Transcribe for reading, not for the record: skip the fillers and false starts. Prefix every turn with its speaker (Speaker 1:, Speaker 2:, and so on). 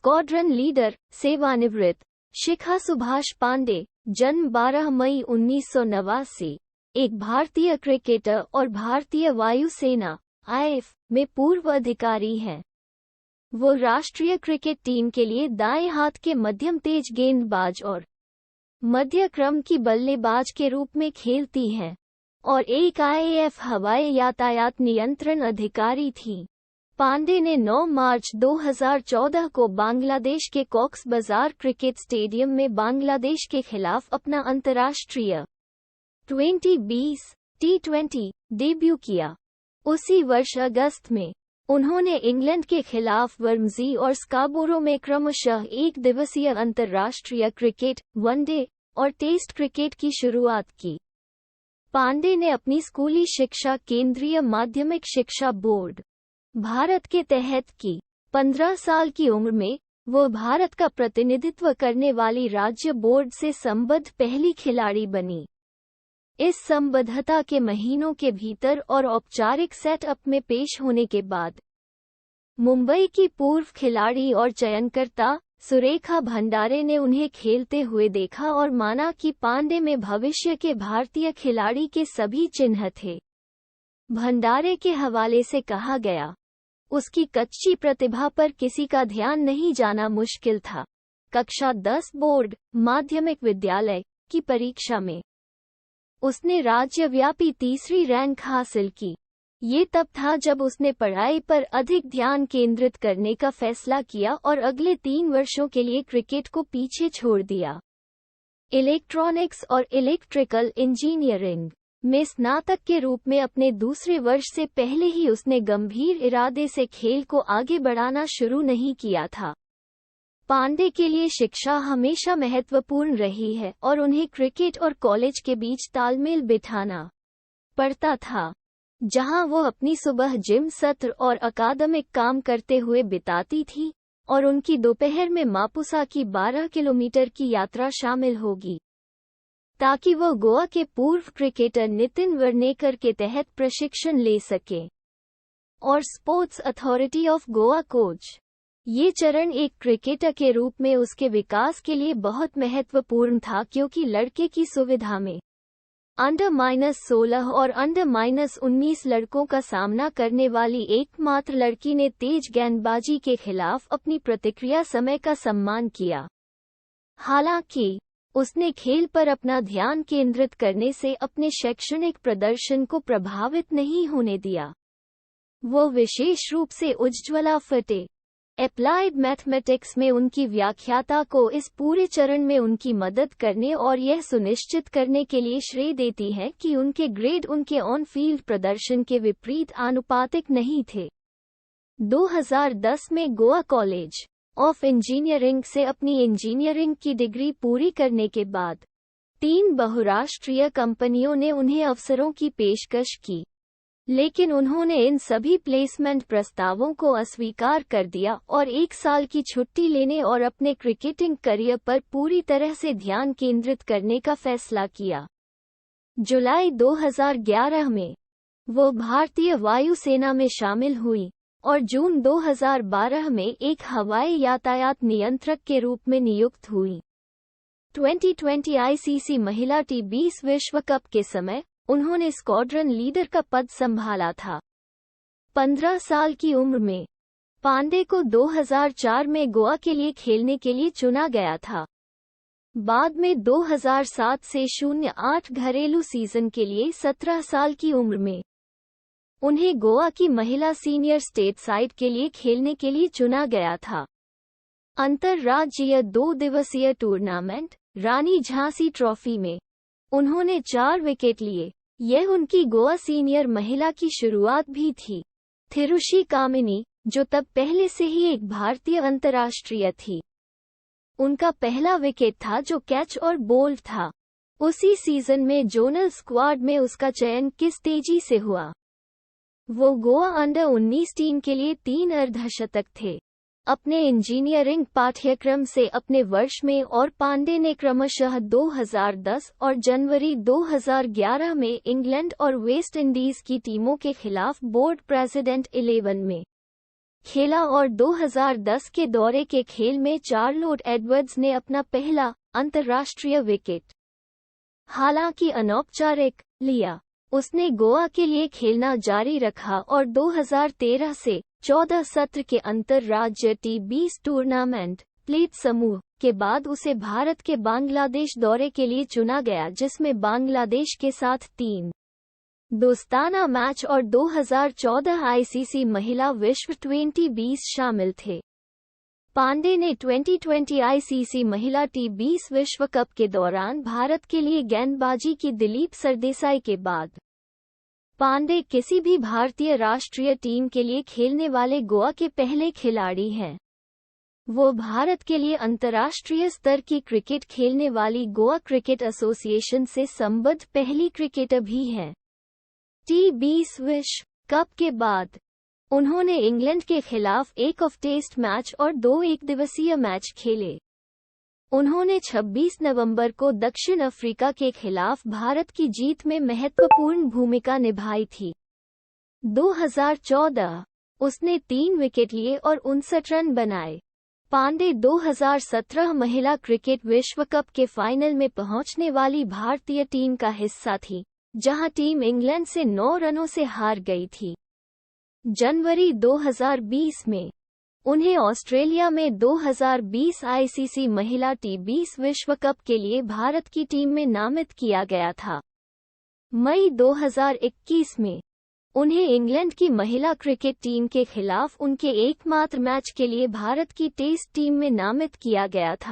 Speaker 1: Squadron leader, सेवानिवृत्त, शिखा सुभाष पांडे, जन्म 12 मई 1989, एक भारतीय क्रिकेटर और भारतीय वायुसेना (IAF) में पूर्व अधिकारी हैं। वो राष्ट्रीय क्रिकेट टीम के लिए दाएं हाथ के मध्यम तेज गेंदबाज और मध्य क्रम की बल्लेबाज के रूप में खेलती हैं और एक IAF हवाई यातायात नियंत्रण अधिकारी थीं। पांडे ने 9 मार्च 2014 को बांग्लादेश के कॉक्स बाजार क्रिकेट स्टेडियम में बांग्लादेश के खिलाफ अपना अंतर्राष्ट्रीय 2020 T20 डेब्यू किया। उसी वर्ष अगस्त में उन्होंने इंग्लैंड के खिलाफ वर्म्जी और स्काबोरो में क्रमशः एक दिवसीय अंतर्राष्ट्रीय क्रिकेट, वनडे और टेस्ट क्रिकेट की शुरुआत की। पांडे ने अपनी स्कूली शिक्षा केंद्रीय माध्यमिक शिक्षा बोर्ड, भारत के तहत की। 15 साल की उम्र में वो भारत का प्रतिनिधित्व करने वाली राज्य बोर्ड से संबद्ध पहली खिलाड़ी बनी। इस संबद्धता के महीनों के भीतर और औपचारिक सेटअप में पेश होने के बाद मुंबई की पूर्व खिलाड़ी और चयनकर्ता सुरेखा भंडारे ने उन्हें खेलते हुए देखा और माना कि पांडे में भविष्य के भारतीय खिलाड़ी के सभी चिन्ह थे। भंडारे के हवाले से कहा गया, उसकी कच्ची प्रतिभा पर किसी का ध्यान नहीं जाना मुश्किल था। कक्षा 10 बोर्ड माध्यमिक विद्यालय की परीक्षा में उसने राज्यव्यापी तीसरी रैंक हासिल की। ये तब था जब उसने पढ़ाई पर अधिक ध्यान केंद्रित करने का फैसला किया और अगले 3 वर्षों के लिए क्रिकेट को पीछे छोड़ दिया। इलेक्ट्रॉनिक्स और इलेक्ट्रिकल इंजीनियरिंग में स्नातक के रूप में अपने दूसरे वर्ष से पहले ही उसने गंभीर इरादे से खेल को आगे बढ़ाना शुरू नहीं किया था। पांडे के लिए शिक्षा हमेशा महत्वपूर्ण रही है और उन्हें क्रिकेट और कॉलेज के बीच तालमेल बिठाना पड़ता था, जहां वो अपनी सुबह जिम सत्र और अकादमिक काम करते हुए बिताती थी और उनकी दोपहर में मापुसा की 12 किलोमीटर की यात्रा शामिल होगी, ताकि वो गोवा के पूर्व क्रिकेटर नितिन वर्नेकर के तहत प्रशिक्षण ले सके और sports authority of Goa coach. ये चरण एक क्रिकेटर के रूप में उसके विकास के लिए बहुत महत्वपूर्ण था, क्योंकि लड़के की सुविधा में अंडर-16 और अंडर-19 लड़कों का सामना करने वाली एकमात्र लड़की ने तेज गेंदबाजी के खिलाफ अपनी प्रतिक्रिया समय का सम्मान किया। हालांकि उसने खेल पर अपना ध्यान केंद्रित करने से अपने शैक्षणिक प्रदर्शन को प्रभावित नहीं होने दिया। वो विशेष रूप से उज्ज्वला फटे एप्लाइड मैथमेटिक्स में उनकी व्याख्याता को इस पूरे चरण में उनकी मदद करने और यह सुनिश्चित करने के लिए श्रेय देती है कि उनके ग्रेड उनके ऑन फील्ड प्रदर्शन के विपरीत आनुपातिक नहीं थे। 2010 में गोवा कॉलेज ऑफ इंजीनियरिंग से अपनी इंजीनियरिंग की डिग्री पूरी करने के बाद 3 बहुराष्ट्रीय कंपनियों ने उन्हें अवसरों की पेशकश की, लेकिन उन्होंने इन सभी प्लेसमेंट प्रस्तावों को अस्वीकार कर दिया और 1 साल की छुट्टी लेने और अपने क्रिकेटिंग करियर पर पूरी तरह से ध्यान केंद्रित करने का फैसला किया। जुलाई 2011 में वो भारतीय वायुसेना में शामिल हुई और जून 2012 में एक हवाई यातायात नियंत्रक के रूप में नियुक्त हुई। 2020 ICC महिला T20 विश्व कप के समय उन्होंने स्क्वाड्रन लीडर का पद संभाला था। 15 साल की उम्र में पांडे को 2004 में गोवा के लिए खेलने के लिए चुना गया था। बाद में 2007 से 08 घरेलू सीजन के लिए 17 साल की उम्र में उन्हें गोवा की महिला सीनियर स्टेट साइड के लिए खेलने के लिए चुना गया था। अंतर्राज्यीय 2 दिवसीय टूर्नामेंट रानी झांसी ट्रॉफी में उन्होंने 4 विकेट लिए। यह उनकी गोवा सीनियर महिला की शुरुआत भी थी। थिरुषि कामिनी, जो तब पहले से ही एक भारतीय अंतर्राष्ट्रीय थी, उनका पहला विकेट था जो कैच और बोल्ड था। उसी सीजन में जोनल स्क्वाड में उसका चयन किस तेजी से हुआ। वो गोवा अंडर-19 टीम के लिए 3 अर्धशतक थे। अपने इंजीनियरिंग पाठ्यक्रम से अपने वर्ष में और पांडे ने क्रमशः 2010 और जनवरी 2011 में इंग्लैंड और वेस्ट इंडीज की टीमों के खिलाफ बोर्ड प्रेसिडेंट 11 में खेला और 2010 के दौरे के खेल में चार्लोट एडवर्ड्स ने अपना पहला अंतर्राष्ट्रीय विकेट, हालांकि अनौपचारिक, लिया। उसने गोवा के लिए खेलना जारी रखा और 2013 से 14 सत्र के अंतर्राज्य T20 टूर्नामेंट प्लेट समूह के बाद उसे भारत के बांग्लादेश दौरे के लिए चुना गया, जिसमें बांग्लादेश के साथ 3 दोस्ताना मैच और 2014 आईसीसी महिला विश्व T20 शामिल थे। पांडे ने 2020 आईसीसी महिला T20 विश्व कप के दौरान भारत के लिए गेंदबाजी की दिलीप सरदेसाई के बाद पांडे किसी भी भारतीय राष्ट्रीय टीम के लिए खेलने वाले गोवा के पहले खिलाड़ी हैं। वो भारत के लिए अंतर्राष्ट्रीय स्तर की क्रिकेट खेलने वाली गोवा क्रिकेट एसोसिएशन से संबद्ध पहली क्रिकेटर भी हैं। T20 विश्व कप के बाद उन्होंने इंग्लैंड के खिलाफ एक टेस्ट मैच और 2 एकदिवसीय मैच खेले। उन्होंने 26 नवंबर को दक्षिण अफ्रीका के खिलाफ भारत की जीत में महत्वपूर्ण भूमिका निभाई थी। 2014 उसने 3 विकेट लिए और 59 रन बनाए। पांडे 2017 महिला क्रिकेट विश्व कप के फाइनल में पहुंचने वाली भारतीय टीम का हिस्सा थी, जहां टीम इंग्लैंड से 9 रनों से हार गई थी। जनवरी 2020 में उन्हें ऑस्ट्रेलिया में 2020 आईसीसी महिला T20 विश्व कप के लिए भारत की टीम में नामित किया गया था। मई 2021 में उन्हें इंग्लैंड की महिला क्रिकेट टीम के खिलाफ उनके एकमात्र मैच के लिए भारत की टेस्ट टीम में नामित किया गया था।